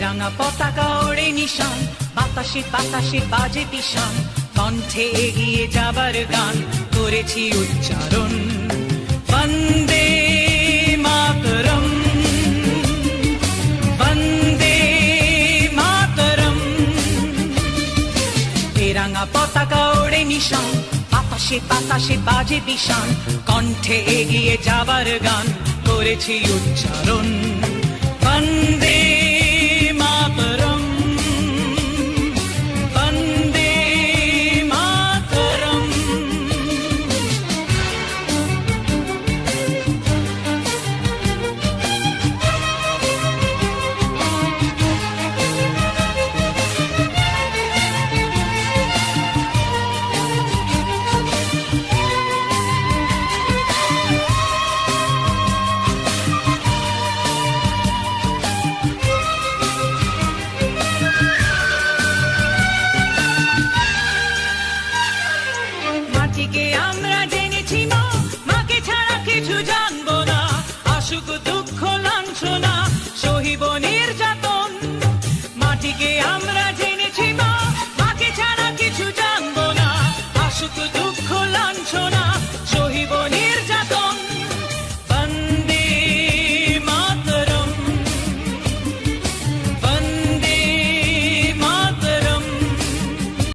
তেরাঙা পতাকা ওড়ে নিশান, বাতাসে বাতাসে বাজে পিশান, কণ্ঠে এগিয়ে যাবার গান করেছি উচ্চারণ। বন্দে মাতরম, বন্দে মাতরম। তেরাঙা পতাকা ওড়ে নিশান, বাতাসে বাতাসে বাজে পিশান, কণ্ঠে এগিয়ে যাবার গান করেছি উচ্চারণ। বন্দে